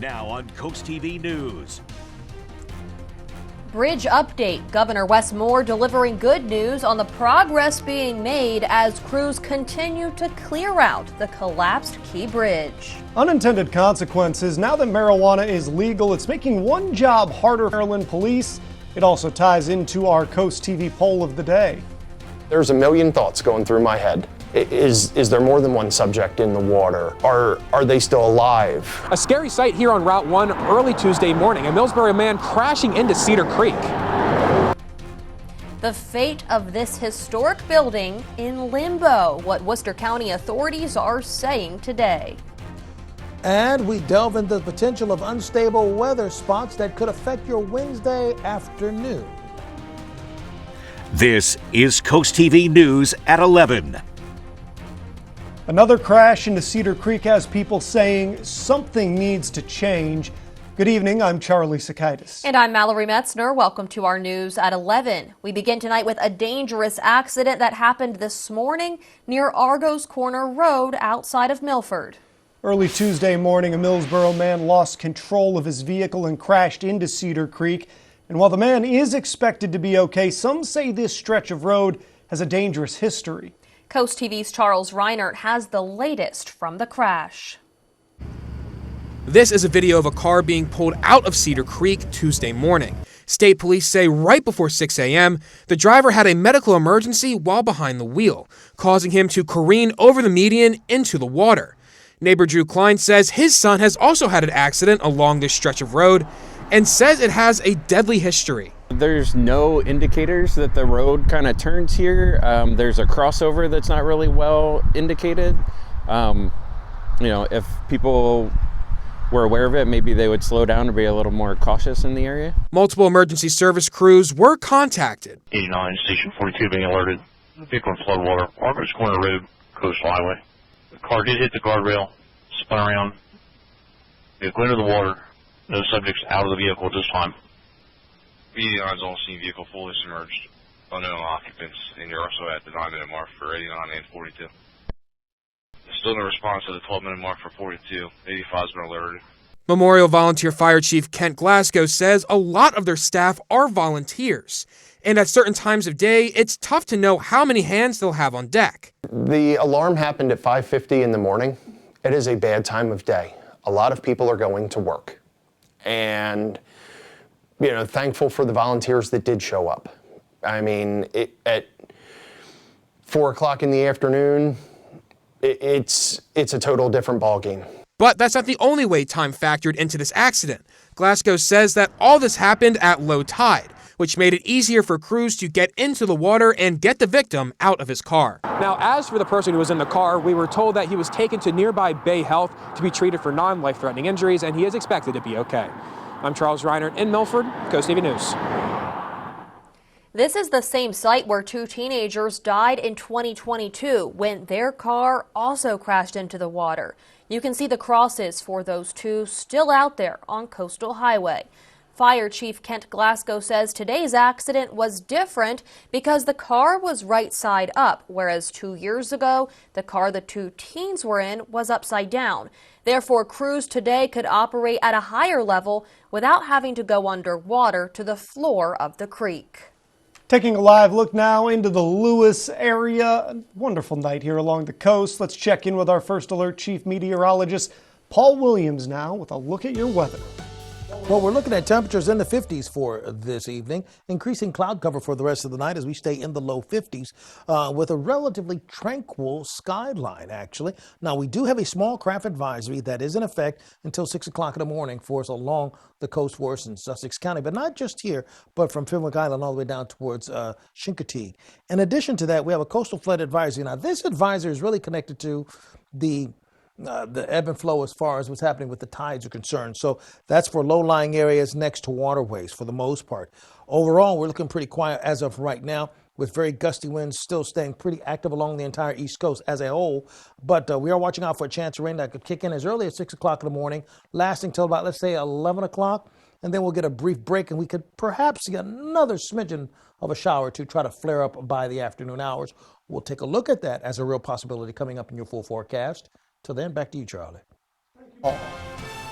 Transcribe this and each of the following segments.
Now on CoastTV News. Bridge update. Governor Wes Moore delivering good news on the progress being made as crews continue to clear out the collapsed Key Bridge. Unintended consequences. Now that marijuana is legal, it's making one job harder for Maryland police. It also ties into our CoastTV poll of the day. There's a million thoughts going through my head. Is there more than one subject in the water? Are they still alive? A scary sight here on Route 1 early Tuesday morning. A Millsboro man crashing into Cedar Creek. The fate of this historic building in limbo. What Worcester County authorities are saying today. And we delve into the potential of unstable weather spots that could affect your Wednesday afternoon. This is CoastTV News at 11. Another crash into Cedar Creek has people saying something needs to change. Good evening, I'm Charlie Sakaitis. And I'm Mallory Metzner. Welcome to our news at 11. We begin tonight with a dangerous accident that happened this morning near Argos Corner Road outside of Milford. Early Tuesday morning, a Millsboro man lost control of his vehicle and crashed into Cedar Creek. And while the man is expected to be okay, some say this stretch of road has a dangerous history. Coast TV's Charles Reinert has the latest from the crash. This is a video of a car being pulled out of Cedar Creek Tuesday morning. State police say right before 6 a.m., the driver had a medical emergency while behind the wheel, causing him to careen over the median into the water. Neighbor Drew Klein says his son has also had an accident along this stretch of road and says it has a deadly history. There's no indicators that the road kind of turns here. There's a crossover that's not really well indicated. If people were aware of it, maybe they would slow down and be a little more cautious in the area. Multiple emergency service crews were contacted. 89, Station 42 being alerted. Vehicle in floodwater, Argos Corner Road, Coastal Highway. The car did hit the guardrail, spun around, vehicle into the water. No subjects out of the vehicle at this time. Immediate eyes all seen vehicle fully submerged. Unknown occupants, and you're also at the 9-minute mark for 89 and 42. Still no response to the 12-minute mark for 42. 85's been alerted. Memorial Volunteer Fire Chief Kent Glasgow says a lot of their staff are volunteers. And at certain times of day, it's tough to know how many hands they'll have on deck. The alarm happened at 5:50 in the morning. It is a bad time of day. A lot of people are going to work. And thankful for the volunteers that did show up. I mean, at 4 o'clock in the afternoon, it's a total different ballgame. But that's not the only way time factored into this accident. Glasgow says that all this happened at low tide, which made it easier for crews to get into the water and get the victim out of his car. Now, as for the person who was in the car, we were told that he was taken to nearby Bay Health to be treated for non-life-threatening injuries, and he is expected to be okay. I'm Charles Reinert in Milford, Coast TV News. This is the same site where two teenagers died in 2022 when their car also crashed into the water. You can see the crosses for those two still out there on Coastal Highway. Fire Chief Kent Glasgow says today's accident was different because the car was right side up, whereas 2 years ago, the car the two teens were in was upside down. Therefore, crews today could operate at a higher level without having to go underwater to the floor of the creek. Taking a live look now into the Lewis area. A wonderful night here along the coast. Let's check in with our First Alert Chief Meteorologist, Paul Williams, now with a look at your weather. Well, we're looking at temperatures in the 50s for this evening, increasing cloud cover for the rest of the night as we stay in the low 50s with a relatively tranquil skyline, actually. Now, we do have a small craft advisory that is in effect until 6 o'clock in the morning for us along the coast for us in Sussex County, but not just here, but from Fenwick Island all the way down towards Chincoteague. In addition to that, we have a coastal flood advisory. Now, this advisory is really connected to the ebb and flow as far as what's happening with the tides are concerned. So that's for low-lying areas next to waterways for the most part. Overall, we're looking pretty quiet as of right now, with very gusty winds still staying pretty active along the entire East Coast as a whole. But we are watching out for a chance of rain that could kick in as early as 6 o'clock in the morning, lasting till about, let's say, 11 o'clock. And then we'll get a brief break, and we could perhaps get another smidgen of a shower to try to flare up by the afternoon hours. We'll take a look at that as a real possibility coming up in your full forecast. Till then, back to you, Charlie.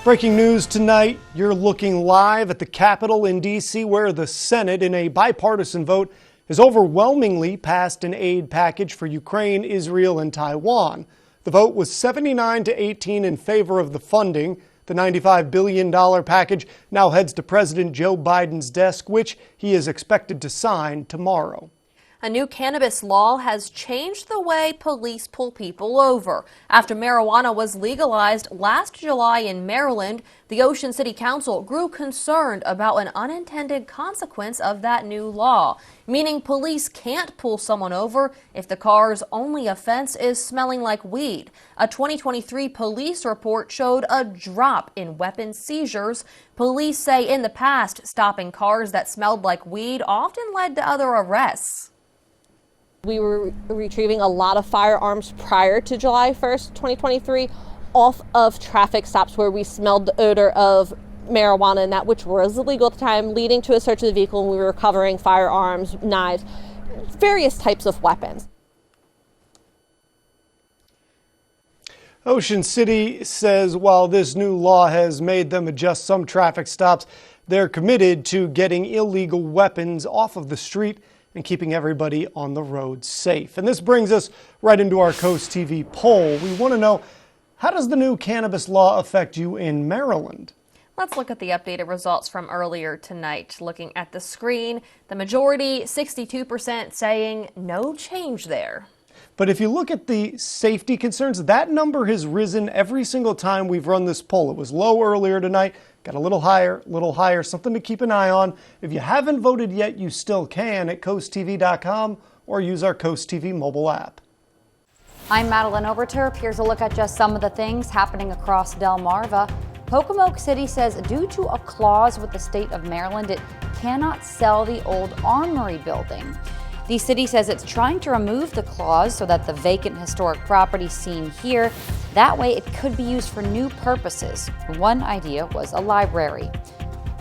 Breaking news tonight, you're looking live at the Capitol in D.C., where the Senate, in a bipartisan vote, has overwhelmingly passed an aid package for Ukraine, Israel, and Taiwan. The vote was 79 to 18 in favor of the funding. The $95 billion package now heads to President Joe Biden's desk, which he is expected to sign tomorrow. A new cannabis law has changed the way police pull people over. After marijuana was legalized last July in Maryland, the Ocean City Council grew concerned about an unintended consequence of that new law, meaning police can't pull someone over if the car's only offense is smelling like weed. A 2023 police report showed a drop in weapons seizures. Police say in the past, stopping cars that smelled like weed often led to other arrests. We were retrieving a lot of firearms prior to July 1st, 2023, off of traffic stops where we smelled the odor of marijuana and that which was illegal at the time, leading to a search of the vehicle, and we were recovering firearms, knives, various types of weapons. Ocean City says while this new law has made them adjust some traffic stops, they're committed to getting illegal weapons off of the street and keeping everybody on the road safe. And this brings us right into our Coast TV poll. We want to know, how does the new cannabis law affect you in Maryland? Let's look at the updated results from earlier tonight. Looking at the screen, the majority, 62%, saying no change there. But if you look at the safety concerns, that number has risen every single time we've run this poll. It was low earlier tonight, got a little higher, something to keep an eye on. If you haven't voted yet, you still can at CoastTV.com or use our Coast TV mobile app. I'm Madeline Overturf. Here's a look at just some of the things happening across Delmarva. Pocomoke City says due to a clause with the state of Maryland, it cannot sell the old Armory building. The city says it's trying to remove the clause so that the vacant historic property seen here, that way it could be used for new purposes. One idea was a library.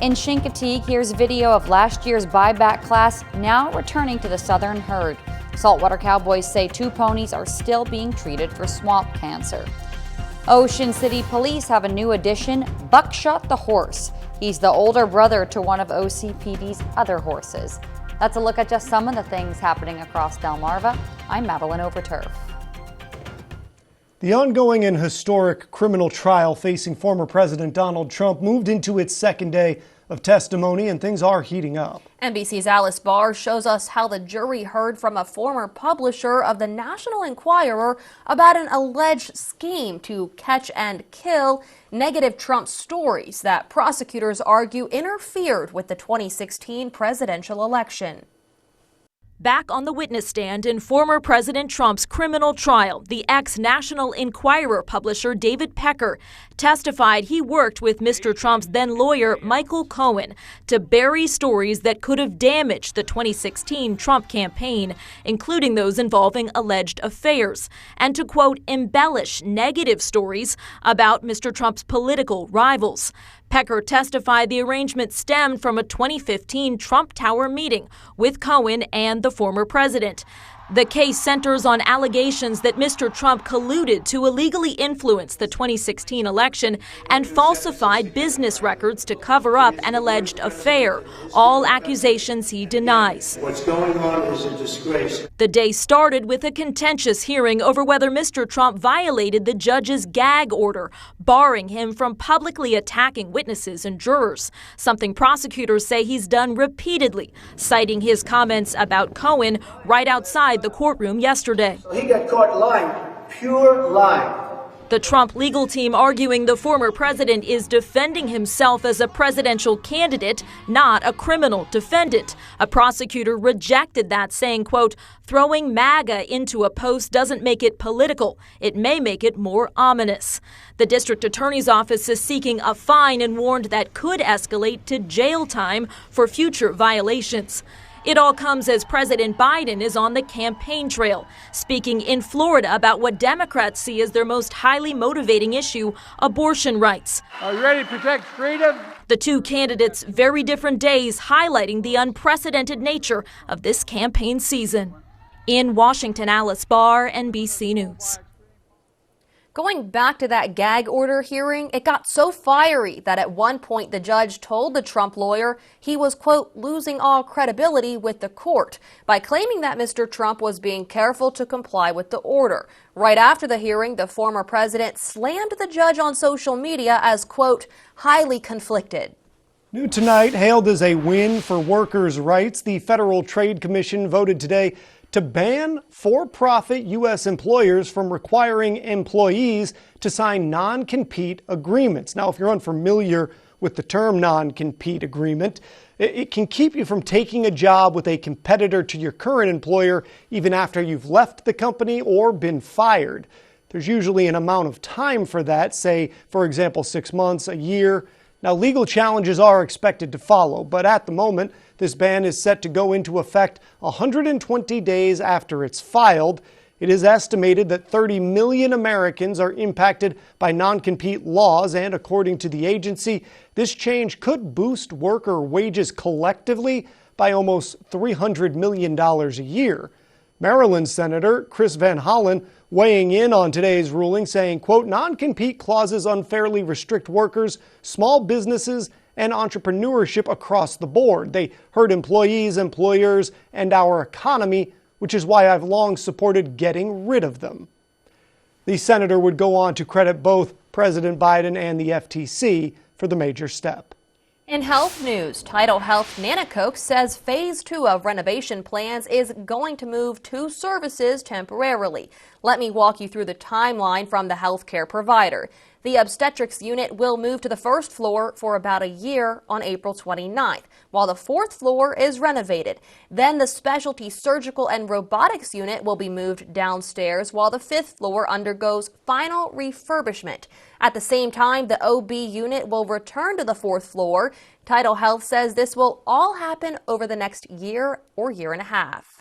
In Chincoteague, here's video of last year's buyback class now returning to the southern herd. Saltwater Cowboys say 2 ponies are still being treated for swamp cancer. Ocean City Police have a new addition, Buckshot the Horse. He's the older brother to one of OCPD's other horses. That's a look at just some of the things happening across Delmarva. I'm Madeline Overturf. The ongoing and historic criminal trial facing former President Donald Trump moved into its second day of testimony, and things are heating up. NBC's Alice Barr shows us how the jury heard from a former publisher of the National Enquirer about an alleged scheme to catch and kill negative Trump stories that prosecutors argue interfered with the 2016 presidential election. Back on the witness stand in former President Trump's criminal trial, the ex-National Enquirer publisher David Pecker testified he worked with Mr. Trump's then lawyer Michael Cohen to bury stories that could have damaged the 2016 Trump campaign, including those involving alleged affairs, and to, quote, embellish negative stories about Mr. Trump's political rivals. Pecker testified the arrangement stemmed from a 2015 Trump Tower meeting with Cohen and the former president. The case centers on allegations that Mr. Trump colluded to illegally influence the 2016 election and falsified business records to cover up an alleged affair, all accusations he denies. What's going on is a disgrace. The day started with a contentious hearing over whether Mr. Trump violated the judge's gag order, barring him from publicly attacking witnesses and jurors, something prosecutors say he's done repeatedly, citing his comments about Cohen right outside the courtroom yesterday. So he got caught lying, pure lying. The Trump legal team arguing the former president is defending himself as a presidential candidate, not a criminal defendant. A prosecutor rejected that, saying, quote, throwing MAGA into a post doesn't make it political. It may make it more ominous. The district attorney's office is seeking a fine and warned that could escalate to jail time for future violations. It all comes as President Biden is on the campaign trail, speaking in Florida about what Democrats see as their most highly motivating issue, abortion rights. Are you ready to protect freedom? The two candidates' very different days, highlighting the unprecedented nature of this campaign season. In Washington, Alice Barr, NBC News. Going back to that gag order hearing, it got so fiery that at one point the judge told the Trump lawyer he was, quote, losing all credibility with the court by claiming that Mr. Trump was being careful to comply with the order. Right after the hearing, the former president slammed the judge on social media as, quote, highly conflicted. New tonight, hailed as a win for workers' rights, the Federal Trade Commission voted today to ban for-profit U.S. employers from requiring employees to sign non-compete agreements. Now, if you're unfamiliar with the term non-compete agreement, it can keep you from taking a job with a competitor to your current employer even after you've left the company or been fired. There's usually an amount of time for that, say, for example, 6 months, a year. Now, legal challenges are expected to follow, but at the moment, this ban is set to go into effect 120 days after it's filed. It is estimated that 30 million Americans are impacted by non-compete laws, and according to the agency, this change could boost worker wages collectively by almost $300 million a year. Maryland Senator Chris Van Hollen weighing in on today's ruling, saying, quote, non-compete clauses unfairly restrict workers, small businesses, and entrepreneurship across the board. They hurt employees, employers, and our economy, which is why I've long supported getting rid of them. The senator would go on to credit both President Biden and the FTC for the major step. In health news, Tidal Health Nanticoke says Phase 2 of renovation plans is going to move 2 services temporarily. Let me walk you through the timeline from the healthcare provider. The obstetrics unit will move to the first floor for about a year on April 29th, while the 4th floor is renovated. Then the specialty surgical and robotics unit will be moved downstairs, while the 5th floor undergoes final refurbishment. At the same time, the OB unit will return to the 4th floor. Tidal Health says this will all happen over the next year or year and a half.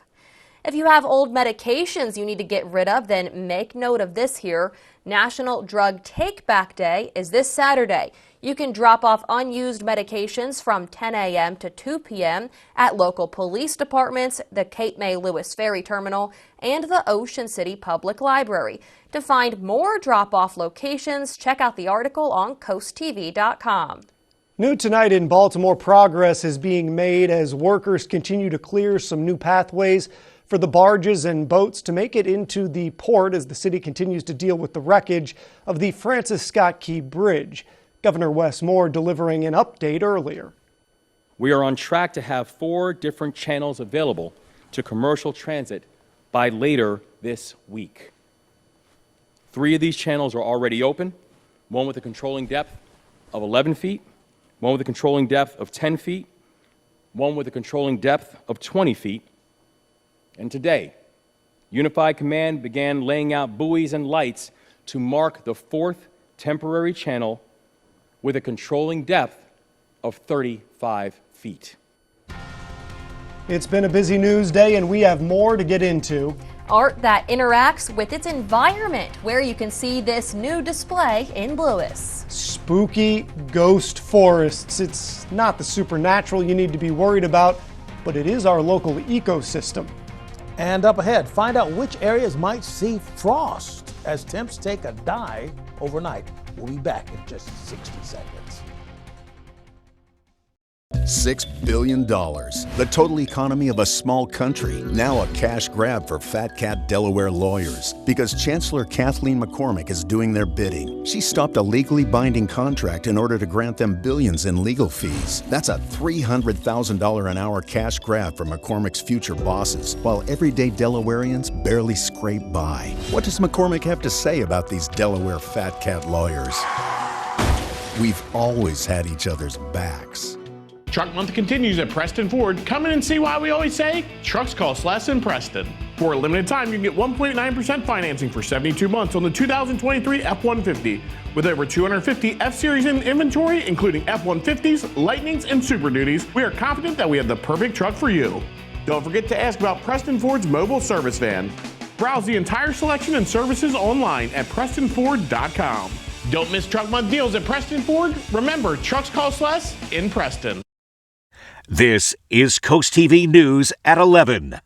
If you have old medications you need to get rid of, then make note of this here. National Drug Take Back Day is this Saturday. You can drop off unused medications from 10 a.m. to 2 p.m. at local police departments, the Cape May Lewis Ferry Terminal, and the Ocean City Public Library. To find more drop-off locations, check out the article on CoastTV.com. New tonight in Baltimore, progress is being made as workers continue to clear some new pathways for the barges and boats to make it into the port as the city continues to deal with the wreckage of the Francis Scott Key Bridge. Governor Wes Moore delivering an update earlier. We are on track to have 4 different channels available to commercial transit by later this week. 3 of these channels are already open, one with a controlling depth of 11 feet, one with a controlling depth of 10 feet, one with a controlling depth of 20 feet. And today, Unified Command began laying out buoys and lights to mark the 4th temporary channel with a controlling depth of 35 feet. It's been a busy news day, and we have more to get into. Art that interacts with its environment, where you can see this new display in Lewis. Spooky ghost forests. It's not the supernatural you need to be worried about, but it is our local ecosystem. And up ahead, find out which areas might see frost as temps take a dive overnight. We'll be back in just 60 seconds. $6 billion, the total economy of a small country, now a cash grab for Fat Cat Delaware lawyers. Because Chancellor Kathleen McCormick is doing their bidding. She stopped a legally binding contract in order to grant them billions in legal fees. That's a $300,000 an hour cash grab for McCormick's future bosses, while everyday Delawareans barely scrape by. What does McCormick have to say about these Delaware Fat Cat lawyers? We've always had each other's backs. Truck Month continues at Preston Ford. Come in and see why we always say, trucks cost less in Preston. For a limited time, you can get 1.9% financing for 72 months on the 2023 F-150. With over 250 F-Series in inventory, including F-150s, Lightnings, and Super Duties, we are confident that we have the perfect truck for you. Don't forget to ask about Preston Ford's mobile service van. Browse the entire selection and services online at PrestonFord.com. Don't miss Truck Month deals at Preston Ford. Remember, trucks cost less in Preston. This is Coast TV News at 11.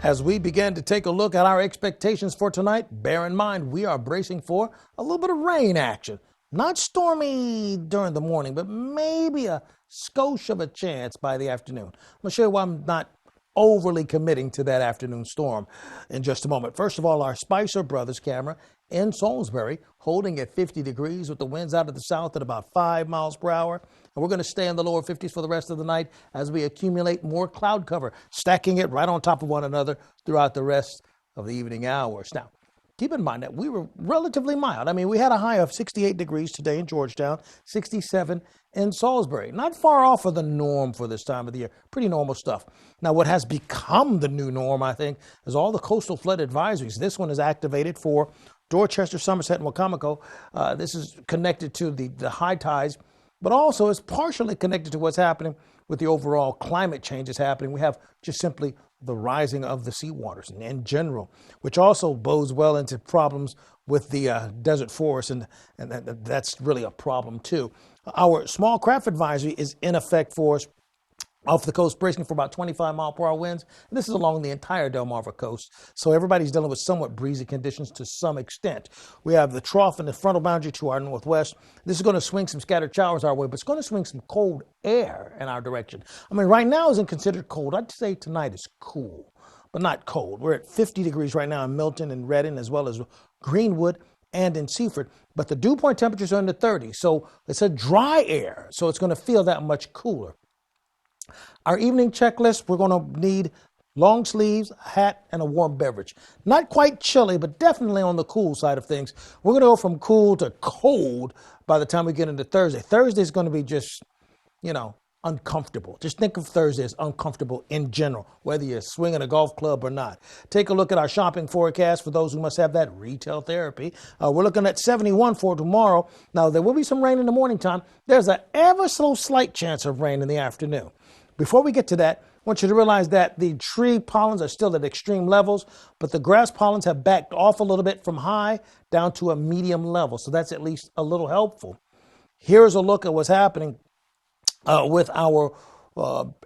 As we begin to take a look at our expectations for tonight, bear in mind we are bracing for a little bit of rain action. Not stormy during the morning, but maybe a skosh of a chance by the afternoon. I'm going to show you why I'm not overly committing to that afternoon storm in just a moment. First of all, our Spicer Brothers camera in Salisbury holding at 50 degrees with the winds out of the south at about 5 miles per hour. And we're going to stay in the lower 50s for the rest of the night as we accumulate more cloud cover, stacking it right on top of one another throughout the rest of the evening hours. Now, keep in mind that we were relatively mild. I mean, we had a high of 68 degrees today in Georgetown, 67 in Salisbury. Not far off of the norm for this time of the year. Pretty normal stuff. Now, what has become the new norm, I think, is all the coastal flood advisories. This one is activated for Dorchester, Somerset, and Wacomico. This is connected to the high tides, but also is partially connected to what's happening with the overall climate changes happening. We have just simply the rising of the seawaters in general, which also bodes well into problems with the desert forest, and that's really a problem too. Our small craft advisory is in effect for us off the coast, bracing for about 25-mile-per-hour winds. And this is along the entire Delmarva coast, so everybody's dealing with somewhat breezy conditions to some extent. We have the trough and the frontal boundary to our northwest. This is going to swing some scattered showers our way, but it's going to swing some cold air in our direction. I mean, right now isn't considered cold. I'd say tonight is cool, but not cold. We're at 50 degrees right now in Milton and Redding, as well as Greenwood and in Seaford, but the dew point temperatures are in the 30s, so it's a dry air, so it's going to feel that much cooler. Our evening checklist, we're going to need long sleeves, a hat, and a warm beverage. Not quite chilly, but definitely on the cool side of things. We're going to go from cool to cold by the time we get into Thursday. Thursday is going to be just, uncomfortable. Just think of Thursday as uncomfortable in general, whether you're swinging a golf club or not. Take a look at our shopping forecast for those who must have that retail therapy. We're looking at 71 for tomorrow. Now, there will be some rain in the morning time. There's an ever so slight chance of rain in the afternoon. Before we get to that, I want you to realize that the tree pollens are still at extreme levels, but the grass pollens have backed off a little bit from high down to a medium level. So that's at least a little helpful. Here's a look at what's happening with our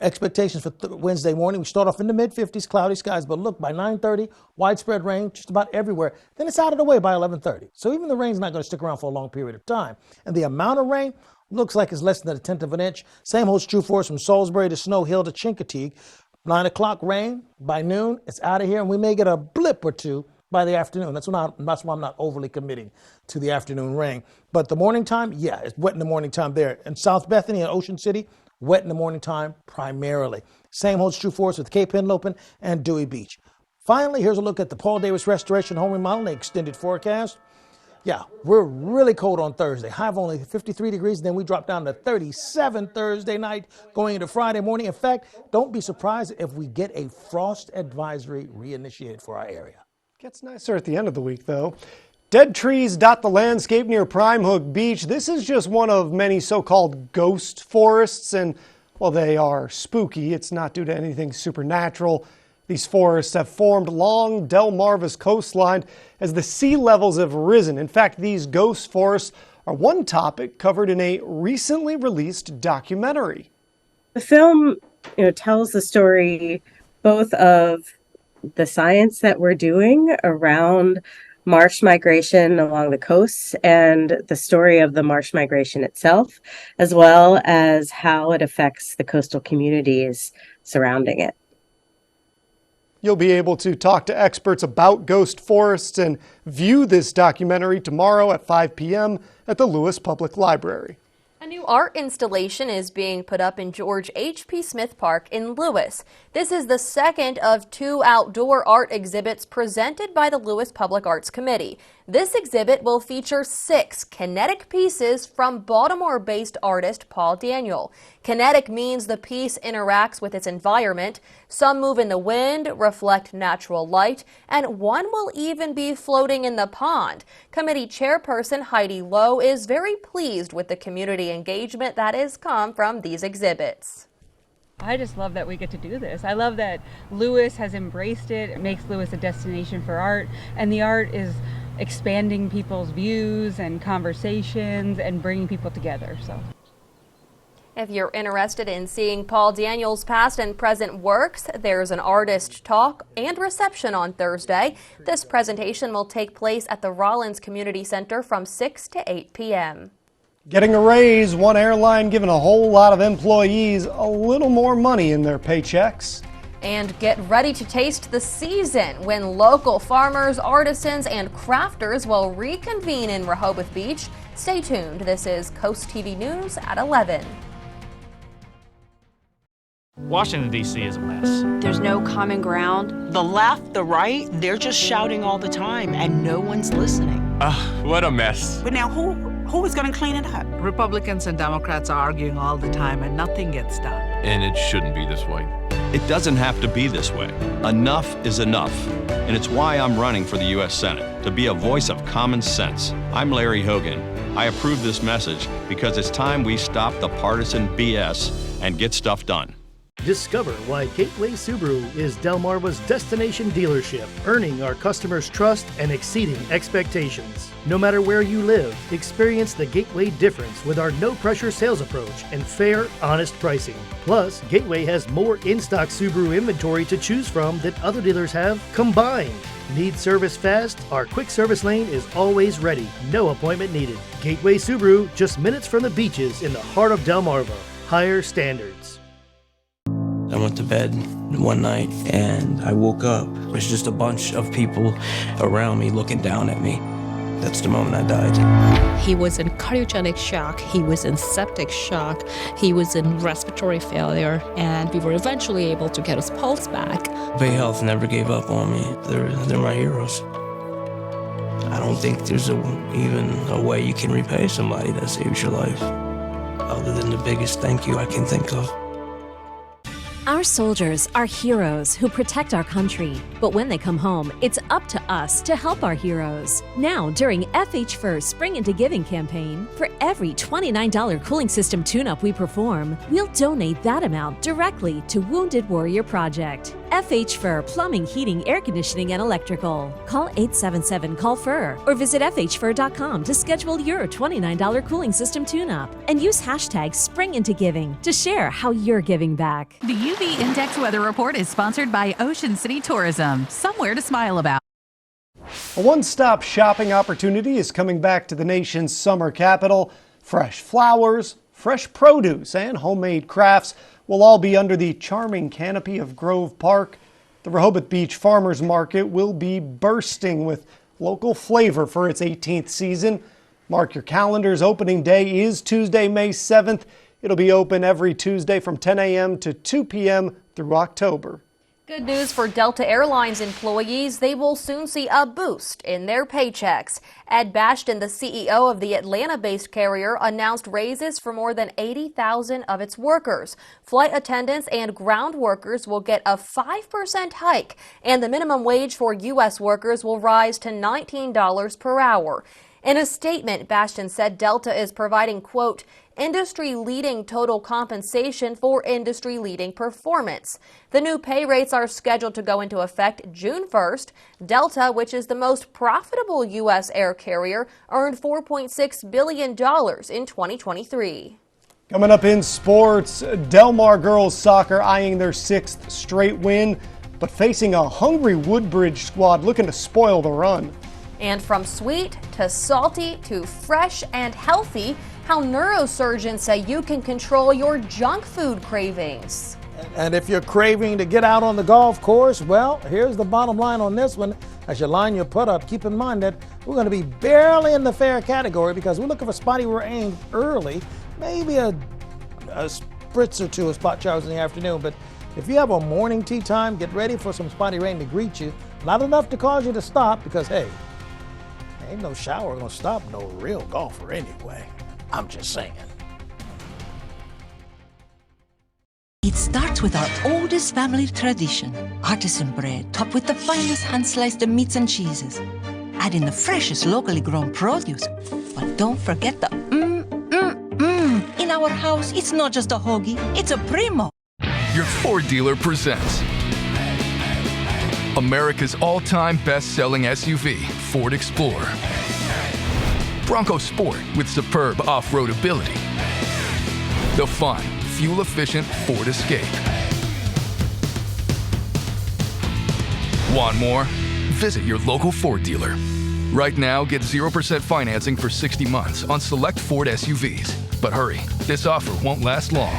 expectations for Wednesday morning. We start off in the mid-50s, cloudy skies, but look, by 9:30, widespread rain just about everywhere. Then it's out of the way by 11:30. So even the rain's not going to stick around for a long period of time. And the amount of rain looks like it's less than 1/10 of an inch. Same holds true for us from Salisbury to Snow Hill to Chincoteague. 9 o'clock rain. By noon, it's out of here, and we may get a blip or two by the afternoon. That's why I'm not overly committing to the afternoon rain. But the morning time, yeah, it's wet in the morning time there. In South Bethany and Ocean City, wet in the morning time primarily. Same holds true for us with Cape Henlopen and Dewey Beach. Finally, here's a look at the Paul Davis Restoration Home Remodeling extended forecast. Yeah, we're really cold on Thursday. High of only 53 degrees, and then we drop down to 37 Thursday night going into Friday morning. In fact, don't be surprised if we get a frost advisory reinitiated for our area. Gets nicer at the end of the week, though. Dead trees dot the landscape near Prime Hook Beach. This is just one of many so-called ghost forests, and while they are spooky, it's not due to anything supernatural. These forests have formed along Delmarva's coastline as the sea levels have risen. In fact, these ghost forests are one topic covered in a recently released documentary. The film, tells the story both of the science that we're doing around marsh migration along the coasts and the story of the marsh migration itself, as well as how it affects the coastal communities surrounding it. You'll be able to talk to experts about ghost forests and view this documentary tomorrow at 5 p.m. at the Lewis Public Library. A new art installation is being put up in George H.P. Smith Park in Lewis. This is the second of 2 outdoor art exhibits presented by the Lewis Public Arts Committee. This exhibit will feature 6 kinetic pieces from Baltimore-based artist Paul Daniel. Kinetic means the piece interacts with its environment. Some move in the wind, reflect natural light, and one will even be floating in the pond. Committee chairperson Heidi Lowe is very pleased with the community engagement that has come from these exhibits. I just love that we get to do this. I love that Lewis has embraced it. It makes Lewis a destination for art, and the art is expanding people's views and conversations and bringing people together. So If you're interested in seeing Paul Daniels' past and present works, there's an artist talk and reception on Thursday. This presentation will take place at the Rollins Community Center from 6 to 8 p.m. Getting a raise, one airline giving a whole lot of employees a little more money in their paychecks. And get ready to taste the season when local farmers, artisans, and crafters will reconvene in Rehoboth Beach. Stay tuned. This is Coast TV News at 11. Washington, D.C. is a mess. There's no common ground. The left, the right, they're just shouting all the time, and no one's listening. What a mess. But now who is going to clean it up? Republicans and Democrats are arguing all the time, and nothing gets done. And it shouldn't be this way. It doesn't have to be this way. Enough is enough. And it's why I'm running for the U.S. Senate, to be a voice of common sense. I'm Larry Hogan. I approve this message because it's time we stop the partisan BS and get stuff done. Discover why Gateway Subaru is Delmarva's destination dealership, earning our customers' trust and exceeding expectations. No matter where you live, experience the Gateway difference with our no-pressure sales approach and fair, honest pricing. Plus, Gateway has more in-stock Subaru inventory to choose from than other dealers have combined. Need service fast? Our quick service lane is always ready. No appointment needed. Gateway Subaru, just minutes from the beaches in the heart of Delmarva. Higher standards. I went to bed one night and I woke up. There's just a bunch of people around me looking down at me. That's the moment I died. He was in cardiogenic shock, he was in septic shock, he was in respiratory failure, and we were eventually able to get his pulse back. Bay Health never gave up on me. They're my heroes. I don't think there's even a way you can repay somebody that saves your life, other than the biggest thank you I can think of. Our soldiers are heroes who protect our country. But when they come home, it's up to us to help our heroes. Now, during FH First Spring Into Giving campaign, for every $29 cooling system tune-up we perform, we'll donate that amount directly to Wounded Warrior Project. FH Fur Plumbing, Heating, Air Conditioning, and Electrical. Call 877-CALL-FUR or visit FHFur.com to schedule your $29 cooling system tune-up. And use hashtag SpringIntoGiving to share how you're giving back. The UV Index Weather Report is sponsored by Ocean City Tourism. Somewhere to smile about. A one-stop shopping opportunity is coming back to the nation's summer capital. Fresh flowers, fresh produce, and homemade crafts will all be under the charming canopy of Grove Park. The Rehoboth Beach Farmers Market will be bursting with local flavor for its 18th season. Mark your calendars. Opening day is Tuesday, May 7th. It'll be open every Tuesday from 10 a.m. to 2 p.m. through October. Good news for Delta Airlines employees. They will soon see a boost in their paychecks. Ed Bastian, the CEO of the Atlanta-based carrier, announced raises for more than 80,000 of its workers. Flight attendants and ground workers will get a 5% hike, and the minimum wage for U.S. workers will rise to $19 per hour. In a statement, Bastian said Delta is providing, quote, industry-leading total compensation for industry-leading performance. The new pay rates are scheduled to go into effect June 1st. Delta, which is the most profitable U.S. air carrier, earned $4.6 billion in 2023. Coming up in sports, Delmar girls soccer eyeing their 6th straight win, but facing a hungry Woodbridge squad looking to spoil the run. And from sweet to salty to fresh and healthy, how neurosurgeons say you can control your junk food cravings. And if you're craving to get out on the golf course, well, here's the bottom line on this one. As you line your putt up, keep in mind that we're going to be barely in the fair category because we're looking for spotty rain early, maybe a spritz or two of spot showers in the afternoon. But if you have a morning tee time, get ready for some spotty rain to greet you. Not enough to cause you to stop because, hey, ain't no shower going to stop no real golfer anyway. I'm just saying. It starts with our oldest family tradition, artisan bread, topped with the finest hand-sliced meats and cheeses. Add in the freshest locally grown produce. But don't forget the In our house, it's not just a hoagie, it's a primo. Your Ford dealer presents America's all-time best-selling SUV, Ford Explorer. Bronco Sport with superb off-road ability. The fun, fuel-efficient Ford Escape. Want more? Visit your local Ford dealer. Right now, get 0% financing for 60 months on select Ford SUVs. But hurry, this offer won't last long.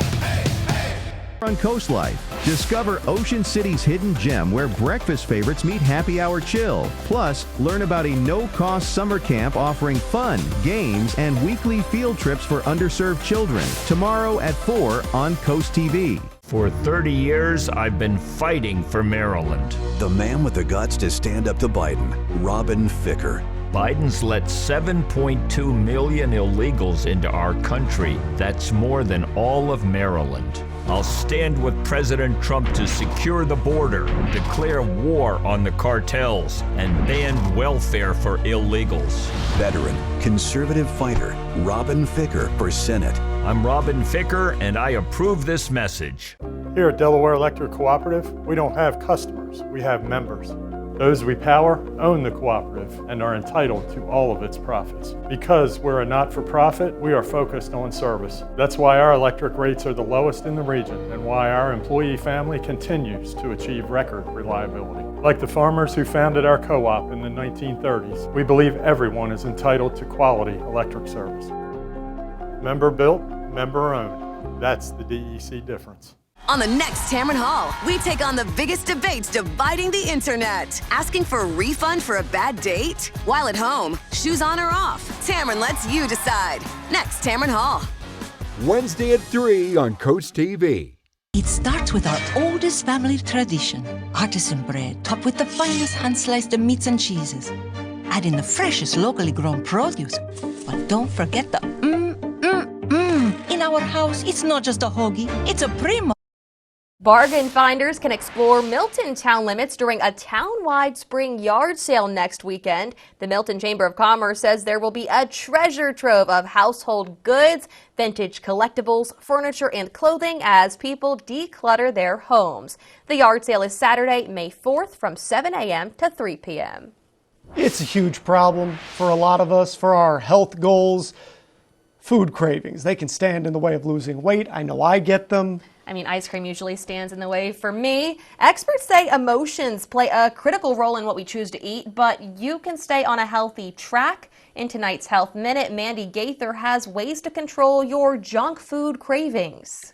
On Coast Life, discover Ocean City's hidden gem where breakfast favorites meet happy hour chill. Plus, learn about a no-cost summer camp offering fun, games, and weekly field trips for underserved children. Tomorrow at 4 on CoastTV. For 30 years, I've been fighting for Maryland. The man with the guts to stand up to Biden, Robin Ficker. Biden's let 7.2 million illegals into our country. That's more than all of Maryland. I'll stand with President Trump to secure the border, declare war on the cartels, and ban welfare for illegals. Veteran, conservative fighter, Robin Ficker for Senate. I'm Robin Ficker, and I approve this message. Here at Delaware Electric Cooperative, we don't have customers, we have members. Those we power own the cooperative and are entitled to all of its profits. Because we're a not-for-profit, we are focused on service. That's why our electric rates are the lowest in the region and why our employee family continues to achieve record reliability. Like the farmers who founded our co-op in the 1930s, we believe everyone is entitled to quality electric service. Member built, member owned. That's the DEC difference. On the next Tamron Hall, we take on the biggest debates dividing the internet. Asking for a refund for a bad date? While at home, shoes on or off? Tamron lets you decide. Next Tamron Hall. Wednesday at 3 on CoastTV. It starts with our oldest family tradition, artisan bread topped with the finest hand-sliced meats and cheeses. Add in the freshest locally grown produce. But don't forget the In our house, it's not just a hoagie, it's a primo. Bargain finders can explore Milton town limits during a town-wide spring yard sale next weekend. The Milton Chamber of Commerce says there will be a treasure trove of household goods, vintage collectibles, furniture, and clothing as people declutter their homes. The yard sale is Saturday, May 4th from 7 a.m. to 3 p.m. It's a huge problem for a lot of us, for our health goals. Food cravings, they can stand in the way of losing weight. I know I get them. I mean, ice cream usually stands in the way for me. Experts say emotions play a critical role in what we choose to eat, but you can stay on a healthy track. In tonight's Health Minute, Mandy Gaither has ways to control your junk food cravings.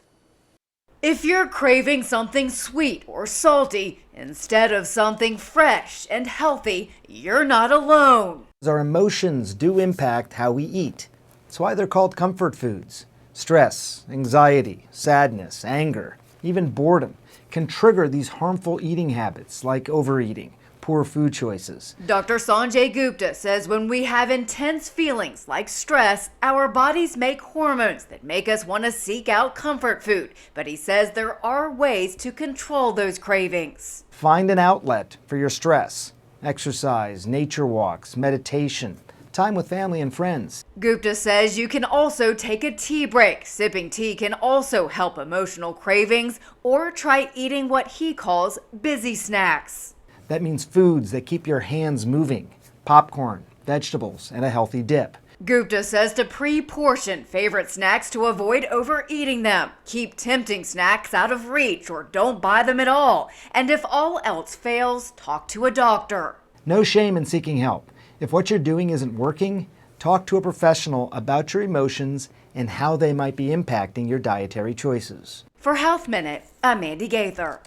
If you're craving something sweet or salty instead of something fresh and healthy, you're not alone. Our emotions do impact how we eat. That's why they're called comfort foods. Stress, anxiety, sadness, anger, even boredom can trigger these harmful eating habits like overeating, poor food choices. Dr. Sanjay Gupta says when we have intense feelings like stress, our bodies make hormones that make us want to seek out comfort food. But he says there are ways to control those cravings. Find an outlet for your stress. Exercise, nature walks, meditation, time with family and friends. Gupta says you can also take a tea break. Sipping tea can also help emotional cravings, or try eating what he calls busy snacks. That means foods that keep your hands moving, popcorn, vegetables, and a healthy dip. Gupta says to pre-portion favorite snacks to avoid overeating them. Keep tempting snacks out of reach or don't buy them at all. And if all else fails, talk to a doctor. No shame in seeking help. If what you're doing isn't working, talk to a professional about your emotions and how they might be impacting your dietary choices. For Health Minute, I'm Mandy Gaither.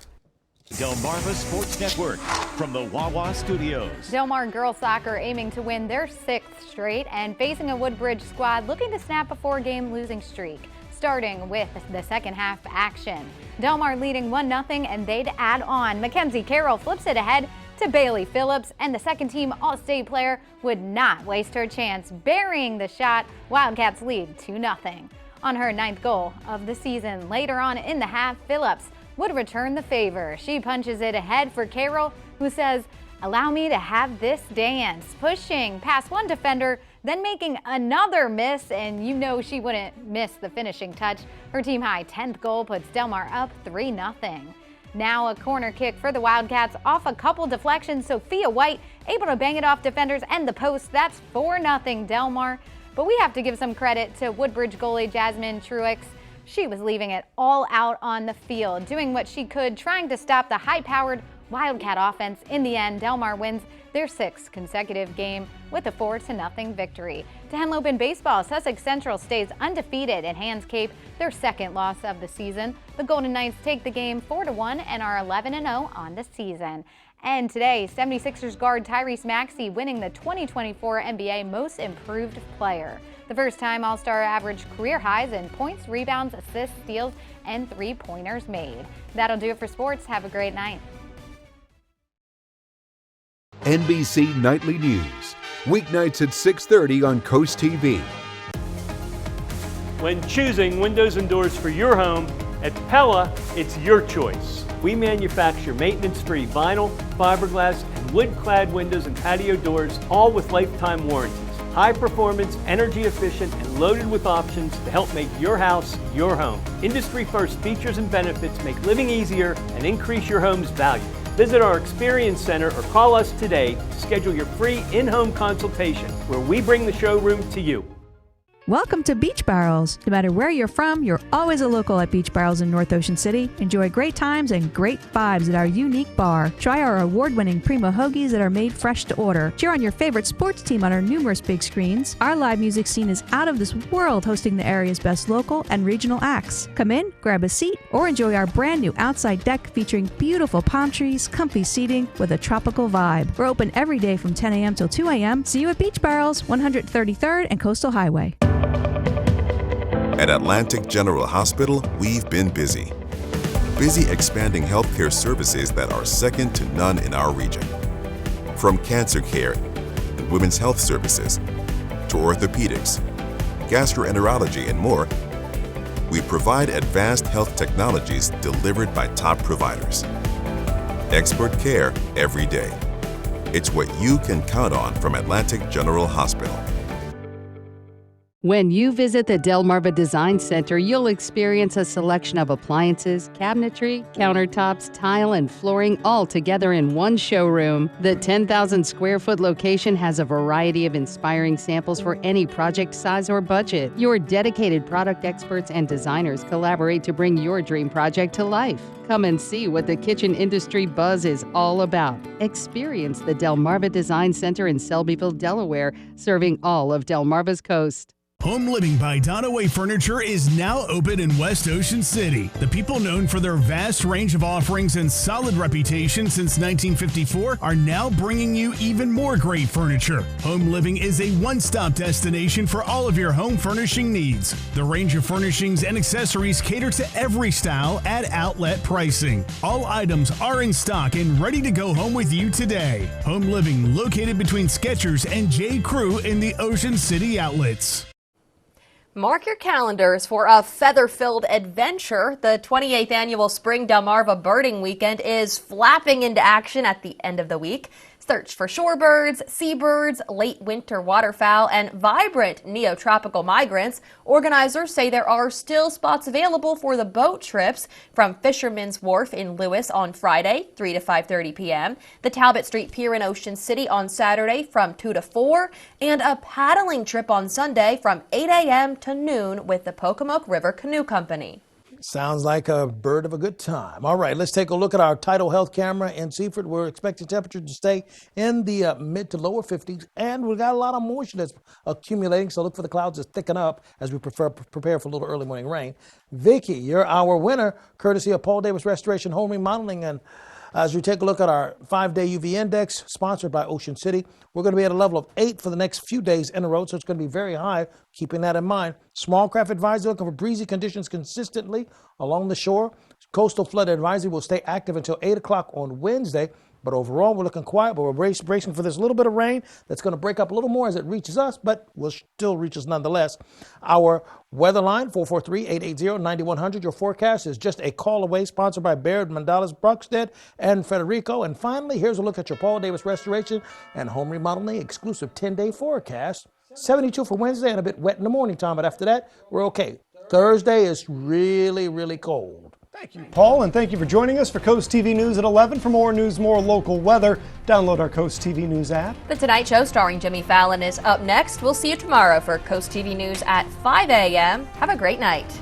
Delmarva Sports Network from the Wawa Studios. Delmar girls soccer aiming to win their 6th straight and facing a Woodbridge squad looking to snap a 4-game losing streak. Starting with the second half action. Delmar leading 1-0 and they'd add on. Mackenzie Carroll flips it ahead to Bailey Phillips, and the second-team All-State player would not waste her chance, burying the shot. Wildcats lead 2-0. On her 9th goal of the season, later on in the half, Phillips would return the favor. She punches it ahead for Carroll, who says, "Allow me to have this dance," pushing past one defender, then making another miss, and you know she wouldn't miss the finishing touch. Her team-high 10th goal puts Delmar up 3-0. Now a corner kick for the Wildcats off a couple deflections. Sophia White able to bang it off defenders and the post. That's 4-0 Delmar. But we have to give some credit to Woodbridge goalie Jasmine Truex. She was leaving it all out on the field, doing what she could, trying to stop the high-powered Wildcat offense. In the end, Del Mar wins their 6th consecutive game with a 4-0 victory. To Henlopen baseball, Sussex Central stays undefeated in Hands Cape, their 2nd loss of the season. The Golden Knights take the game 4-1 and are 11-0 on the season. And today, 76ers guard Tyrese Maxey winning the 2024 NBA Most Improved Player. The first time All-Star averaged career highs in points, rebounds, assists, steals, and three-pointers made. That'll do it for sports. Have a great night. NBC Nightly News, weeknights at 6:30 on CoastTV. When choosing windows and doors for your home, at Pella, it's your choice. We manufacture maintenance-free vinyl, fiberglass, and wood-clad windows and patio doors, all with lifetime warranties. High performance, energy efficient, and loaded with options to help make your house your home. Industry first features and benefits make living easier and increase your home's value. Visit our Experience Center or call us today to schedule your free in-home consultation where we bring the showroom to you. Welcome to Beach Barrels. No matter where you're from, you're always a local at Beach Barrels in North Ocean City. Enjoy great times and great vibes at our unique bar. Try our award-winning Primo Hoagies that are made fresh to order. Cheer on your favorite sports team on our numerous big screens. Our live music scene is out of this world, hosting the area's best local and regional acts. Come in, grab a seat, or enjoy our brand new outside deck featuring beautiful palm trees, comfy seating with a tropical vibe. We're open every day from 10 a.m. till 2 a.m. See you at Beach Barrels, 133rd and Coastal Highway. At Atlantic General Hospital, we've been busy. Busy expanding healthcare services that are second to none in our region. From cancer care and women's health services to orthopedics, gastroenterology, and more, we provide advanced health technologies delivered by top providers. Expert care every day. It's what you can count on from Atlantic General Hospital. When you visit the Delmarva Design Center, you'll experience a selection of appliances, cabinetry, countertops, tile, and flooring all together in one showroom. The 10,000 square foot location has a variety of inspiring samples for any project size or budget. Your dedicated product experts and designers collaborate to bring your dream project to life. Come and see what the kitchen industry buzz is all about. Experience the Delmarva Design Center in Selbyville, Delaware, serving all of Delmarva's coast. Home Living by Donaway Furniture is now open in West Ocean City. The people known for their vast range of offerings and solid reputation since 1954 are now bringing you even more great furniture. Home Living is a one-stop destination for all of your home furnishing needs. The range of furnishings and accessories cater to every style at outlet pricing. All items are in stock and ready to go home with you today. Home Living, located between Skechers and J. Crew in the Ocean City outlets. Mark your calendars for a feather-filled adventure. The 28th annual Spring Delmarva Birding Weekend is flapping into action at the end of the week. Search for shorebirds, seabirds, late winter waterfowl, and vibrant neotropical migrants. Organizers say there are still spots available for the boat trips from Fisherman's Wharf in Lewis on Friday, 3 to 5:30 p.m., the Talbot Street Pier in Ocean City on Saturday from 2 to 4, and a paddling trip on Sunday from 8 a.m. to noon with the Pocomoke River Canoe Company. Sounds like a bird of a good time. All right, let's take a look at our tidal health camera in Seaford. We're expecting temperature to stay in the mid to lower 50s, and we've got a lot of moisture that's accumulating, so look for the clouds to thicken up as we prepare for a little early morning rain. Vicki, you're our winner, courtesy of Paul Davis Restoration Home Remodeling. And as we take a look at our 5-day UV index, sponsored by Ocean City, we're going to be at a level of 8 for the next few days in a row, so it's going to be very high, keeping that in mind. Small craft advisory looking for breezy conditions consistently along the shore. Coastal flood advisory will stay active until 8 o'clock on Wednesday. But overall, we're looking quiet, but we're bracing for this little bit of rain that's going to break up a little more as it reaches us, but will still reach us nonetheless. Our weather line, 443-880-9100. Your forecast is just a call away, sponsored by Baird, Mandela's, Bruxted, and Federico. And finally, here's a look at your Paul Davis Restoration and Home Remodeling exclusive 10-day forecast. 72 for Wednesday and a bit wet in the morning time, but after that, we're okay. Thursday is really, really cold. Thank you, Paul, and thank you for joining us for Coast TV News at 11. For more news, more local weather, download our Coast TV News app. The Tonight Show starring Jimmy Fallon is up next. We'll see you tomorrow for Coast TV News at 5 a.m. Have a great night.